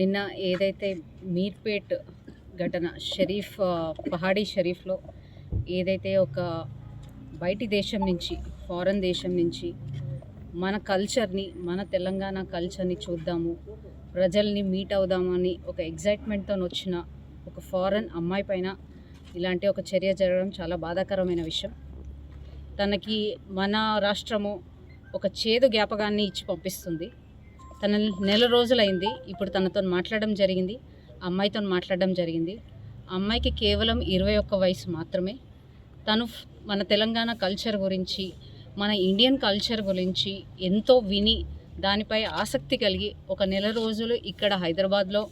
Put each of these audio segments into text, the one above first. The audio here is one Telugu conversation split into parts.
నిన్న ఏదైతే మీర్పేట్ ఘటన పహాడీ షరీఫ్లో ఏదైతే ఒక బయటి దేశం నుంచి ఫారెన్ దేశం నుంచి మన కల్చర్ని మన తెలంగాణ కల్చర్ని చూద్దాము, ప్రజల్ని మీట్ అవుదామని ఒక ఎగ్జైట్మెంట్తో వచ్చిన ఒక ఫారెన్ అమ్మాయి పైన ఇలాంటి ఒక చర్య జరగడం చాలా బాధాకరమైన విషయం. తనకి మన రాష్ట్రము ఒక చేదు జ్ఞాపకాన్ని ఇచ్చి పంపిస్తుంది. తన నెల రోజులైంది ఇప్పుడు తనతో మాట్లాడడం జరిగింది, అమ్మాయితో మాట్లాడడం జరిగింది. అమ్మాయికి కేవలం 21 వయసు మాత్రమే. తను మన తెలంగాణ కల్చర్ గురించి, మన ఇండియన్ కల్చర్ గురించి ఎంతో విని దానిపై ఆసక్తి కలిగి ఒక నెల రోజులు ఇక్కడ హైదరాబాద్లో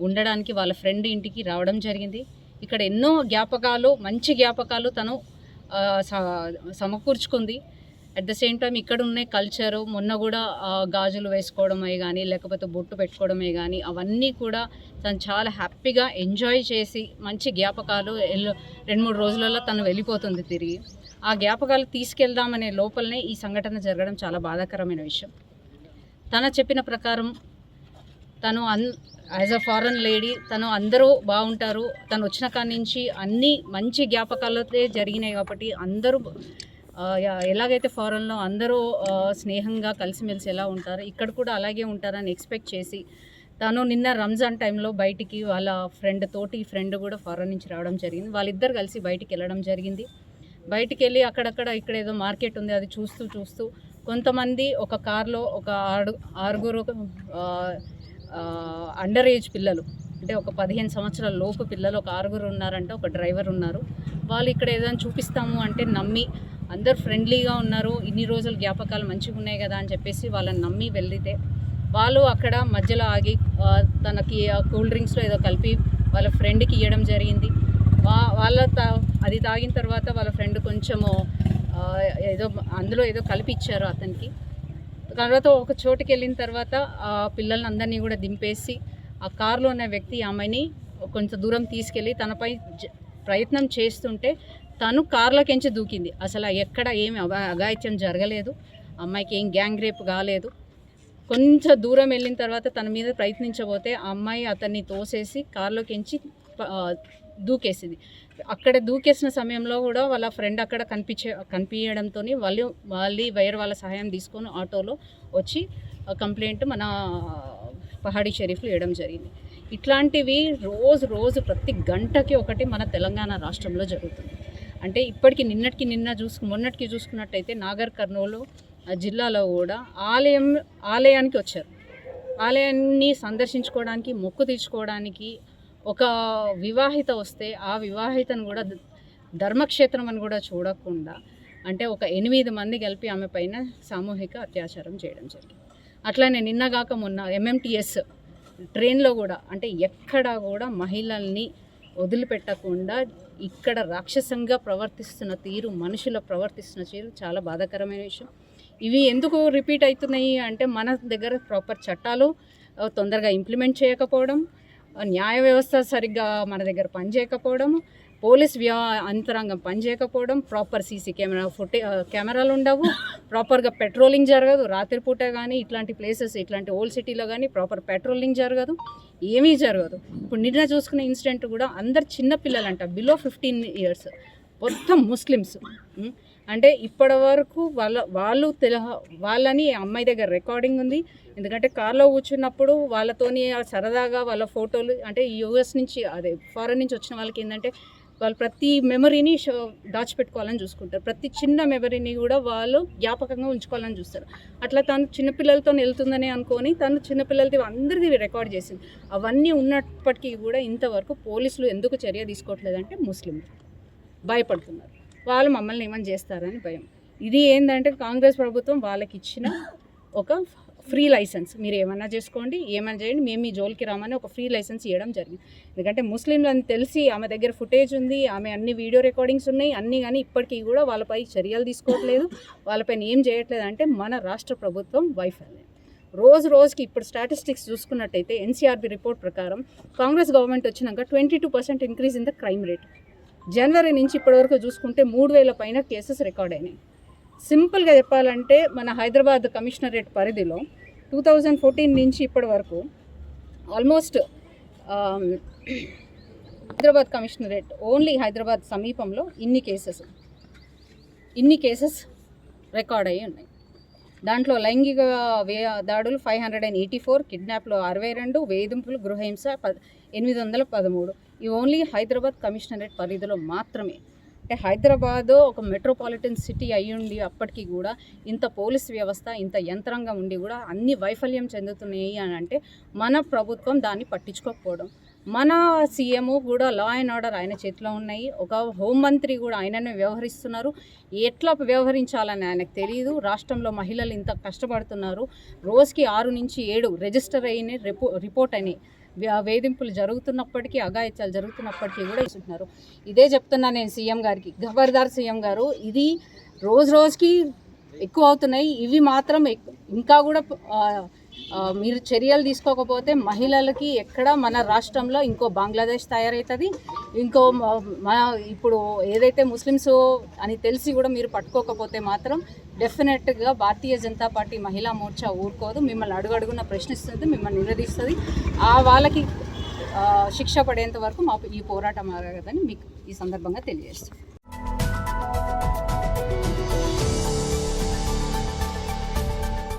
ఉండడానికి వాళ్ళ ఫ్రెండ్ ఇంటికి రావడం జరిగింది. ఇక్కడ ఎన్నో జ్ఞాపకాలు, మంచి జ్ఞాపకాలు తను సమకూర్చుకుంది. అట్ ద సేమ్ టైం ఇక్కడ ఉన్న కల్చరు, మొన్న కూడా గాజులు వేసుకోవడమే కానీ లేకపోతే బొట్టు పెట్టుకోవడమే కానీ అవన్నీ కూడా తను చాలా హ్యాపీగా ఎంజాయ్ చేసి మంచి జ్ఞాపకాలు 2-3 రోజులలో తను వెళ్ళిపోతుంది తిరిగి. ఆ జ్ఞాపకాలు తీసుకెళ్దామనే లోపలనే ఈ సంఘటన జరగడం చాలా బాధాకరమైన విషయం. తన చెప్పిన ప్రకారం తను యాజ్ అ ఫారెన్ లేడీ తను అందరూ బాగుంటారు, తను వచ్చిన కాడి నుంచి అన్నీ మంచి జ్ఞాపకాలతో జరిగినాయి కాబట్టి అందరూ ఎలాగైతే ఫారెన్లో అందరూ స్నేహంగా కలిసిమెలిసి ఎలా ఉంటారో ఇక్కడ కూడా అలాగే ఉంటారని ఎక్స్పెక్ట్ చేసి తను నిన్న రంజాన్ టైంలో బయటికి వాళ్ళ ఫ్రెండ్ కూడా ఫారెన్ నుంచి రావడం జరిగింది. వాళ్ళిద్దరు కలిసి బయటికి వెళ్ళడం జరిగింది. బయటికి వెళ్ళి అక్కడక్కడ ఇక్కడ ఏదో మార్కెట్ ఉంది అది చూస్తూ కొంతమంది ఒక కార్లో ఒక 6 అండర్ ఏజ్ పిల్లలు, అంటే ఒక 15 సంవత్సరాల లోపు పిల్లలు ఒక 6 ఉన్నారంటే, ఒక డ్రైవర్ ఉన్నారు. వాళ్ళు ఇక్కడ ఏదైనా చూపిస్తాము అంటే నమ్మి అందరు ఫ్రెండ్లీగా ఉన్నారు, ఇన్ని రోజులు జ్ఞాపకాలు మంచిగా ఉన్నాయి కదా అని చెప్పేసి వాళ్ళని నమ్మి వెళ్తే వాళ్ళు అక్కడ మధ్యలో ఆగి తనకి కూల్ డ్రింక్స్లో ఏదో కలిపి వాళ్ళ ఫ్రెండ్కి ఇవ్వడం జరిగింది. అది తాగిన తర్వాత వాళ్ళ ఫ్రెండ్ కొంచెము అందులో ఏదో కలిపి ఇచ్చారు అతనికి. తర్వాత ఒక చోటుకి వెళ్ళిన తర్వాత ఆ పిల్లల్ని అందరినీ కూడా దింపేసి ఆ కారులో ఉన్న వ్యక్తి ఆమెని కొంచెం దూరం తీసుకెళ్ళి తనపై ప్రయత్నం చేస్తుంటే తను కార్లోకించి దూకింది. అసలు ఎక్కడ ఏమి అఘాయిత్యం జరగలేదు, అమ్మాయికి ఏం గ్యాంగ్ రేప్ కాలేదు. కొంచెం దూరం వెళ్ళిన తర్వాత తన మీద ప్రయత్నించబోతే ఆ అమ్మాయి అతన్ని తోసేసి కార్లోకించి దూకేసింది. అక్కడ దూకేసిన సమయంలో కూడా వాళ్ళ ఫ్రెండ్ అక్కడ కనిపించడంతో వాళ్ళు వేరే వాళ్ళ సహాయం తీసుకొని ఆటోలో వచ్చి కంప్లైంట్ మన పహాడీ షరీఫ్లో ఇవ్వడం జరిగింది. ఇట్లాంటివి రోజు ప్రతి గంటకి ఒకటి మన తెలంగాణ రాష్ట్రంలో జరుగుతుంది. అంటే ఇప్పటికి మొన్నటికి చూసుకున్నట్టయితే నాగర్ కర్నూలు జిల్లాలో కూడా ఆలయానికి వచ్చారు. ఆలయాన్ని సందర్శించుకోవడానికి, మొక్కు తీర్చుకోవడానికి ఒక వివాహిత వస్తే ఆ వివాహితను కూడా ధర్మక్షేత్రం అని కూడా చూడకుండా అంటే ఒక 8 మంది కలిపి ఆమె పైన సామూహిక అత్యాచారం చేయడం జరిగింది. అట్లానే నిన్నగాక మొన్న MMTS ట్రైన్లో కూడా అంటే ఎక్కడా కూడా మహిళల్ని వదిలిపెట్టకుండా ఇక్కడ రాక్షసంగా ప్రవర్తిస్తున్న తీరు, మనుషుల ప్రవర్తిస్తున్న తీరు చాలా బాధాకరమైన విషయం. ఇవి ఎందుకు రిపీట్ అవుతున్నాయి అంటే మన దగ్గర ప్రాపర్ చట్టాలు తొందరగా ఇంప్లిమెంట్ చేయకపోవడం, న్యాయ వ్యవస్థ సరిగ్గా మన దగ్గర పనిచేయకపోవడం, పోలీస్ అంతరంగం పనిచేయకపోవడం, ప్రాపర్ సీసీ కెమెరాలు ఉండవు, ప్రాపర్గా పెట్రోలింగ్ జరగదు. రాత్రిపూట కానీ ఇట్లాంటి ప్లేసెస్, ఇట్లాంటి ఓల్డ్ సిటీలో కానీ ప్రాపర్ పెట్రోలింగ్ జరగదు, ఏమీ జరగదు. ఇప్పుడు నిన్న చూసుకున్న ఇన్సిడెంట్ కూడా అందరు చిన్నపిల్లలంట, బిలో 15 years, మొత్తం ముస్లిమ్స్. అంటే ఇప్పటి వరకు వాళ్ళని అమ్మాయి దగ్గర రికార్డింగ్ ఉంది. ఎందుకంటే కార్లో కూర్చున్నప్పుడు వాళ్ళతోని సరదాగా వాళ్ళ ఫోటోలు, అంటే US నుంచి ఫారెన్ నుంచి వచ్చిన వాళ్ళకి ఏంటంటే వాళ్ళు ప్రతి మెమరీని దాచిపెట్టుకోవాలని చూసుకుంటారు. ప్రతి చిన్న మెమరీని కూడా వాళ్ళు జ్ఞాపకంగా ఉంచుకోవాలని చూస్తారు. అట్లా తను చిన్నపిల్లలతో వెళ్తుందని అనుకొని తను చిన్నపిల్లలది అందరిది రికార్డ్ చేసింది. అవన్నీ ఉన్నప్పటికీ కూడా ఇంతవరకు పోలీసులు ఎందుకు చర్య తీసుకోవట్లేదంటే ముస్లింలు భయపడుతున్నారు, వాళ్ళు మమ్మల్ని ఏమని చేస్తారని భయం. ఇది ఏంటంటే కాంగ్రెస్ ప్రభుత్వం వాళ్ళకి ఇచ్చిన ఒక ఫ్రీ లైసెన్స్, మీరు ఏమన్నా చేసుకోండి, ఏమైనా చేయండి, మేము మీ జోలికి రామని ఒక ఫ్రీ లైసెన్స్ ఇవ్వడం జరిగింది. ఎందుకంటే ముస్లింలు అని తెలిసి ఆమె దగ్గర ఫుటేజ్ ఉంది, ఆమె అన్ని వీడియో రికార్డింగ్స్ ఉన్నాయి అన్నీ, కానీ ఇప్పటికీ కూడా వాళ్ళపై చర్యలు తీసుకోవట్లేదు, వాళ్ళపైన ఏం చేయట్లేదు. అంటే మన రాష్ట్ర ప్రభుత్వం వైఫల్యం. రోజుకి ఇప్పుడు స్టాటిస్టిక్స్ చూసుకున్నట్టయితే NCRB రిపోర్ట్ ప్రకారం కాంగ్రెస్ గవర్నమెంట్ వచ్చినాక 22% increase in the crime rate. జనవరి నుంచి ఇప్పటివరకు చూసుకుంటే 3000 పైన కేసెస్ రికార్డ్ అయినాయి. సింపుల్గా చెప్పాలంటే మన హైదరాబాద్ కమిషనరేట్ పరిధిలో 2014 నుంచి ఇప్పటి వరకు almost Hyderabad commissionerate only Hyderabad సమీపంలో ఇన్ని కేసెస్ రికార్డ్ అయ్యి ఉన్నాయి. దాంట్లో లైంగిక దాడులు 584, కిడ్నాప్లు 62, వేధింపులు, గృహహింస 813. ఇవి ఓన్లీ హైదరాబాద్ కమిషనరేట్ పరిధిలో మాత్రమే. అంటే హైదరాబాద్ ఒక మెట్రోపాలిటన్ సిటీ అయ్యుండి అప్పటికి కూడా ఇంత పోలీస్ వ్యవస్థ, ఇంత యంత్రాంగం ఉండి కూడా అన్ని వైఫల్యం చెందుతున్నాయి అని అంటే మన ప్రభుత్వం దాన్ని పట్టించుకోకపోవడం. మన సీఎం కూడా లా అండ్ ఆర్డర్ ఆయన చేతిలో ఉన్నాయి. ఒక హోంమంత్రి కూడా ఆయననే వ్యవహరిస్తున్నారు. ఎట్లా వ్యవహరించాలని ఆయనకు తెలియదు. రాష్ట్రంలో మహిళలు ఇంత కష్టపడుతున్నారు. రోజుకి 6 నుంచి 7 రిజిస్టర్ అయిన రిపోర్ట్ అయినాయి. వేధింపులు జరుగుతున్నప్పటికీ, అఘాయిత్యాలు జరుగుతున్నప్పటికీ కూడా ఇస్తున్నారు. ఇదే చెప్తున్నా నేను సీఎం గారికి, ఖబర్దార్ సీఎం గారు, ఇది రోజుకి ఎక్కువ అవుతున్నాయి. ఇవి మాత్రం ఇంకా కూడా మీరు చర్యలు తీసుకోకపోతే మహిళలకి ఎక్కడ మన రాష్ట్రంలో ఇంకో బంగ్లాదేశ్ తయారవుతుంది. ఇంకో మన ఇప్పుడు ఏదైతే ముస్లిమ్స్ అని తెలిసి కూడా మీరు పట్టుకోకపోతే మాత్రం డెఫినెట్గా భారతీయ జనతా పార్టీ మహిళా మోర్చా ఊరుకోదు. మిమ్మల్ని అడుగడుగున ప్రశ్నిస్తుంది, మిమ్మల్ని నిలదీస్తుంది. వాళ్ళకి శిక్ష పడేంత వరకు మాకు ఈ పోరాటం ఆగదని మీకు ఈ సందర్భంగా తెలియజేస్తాం.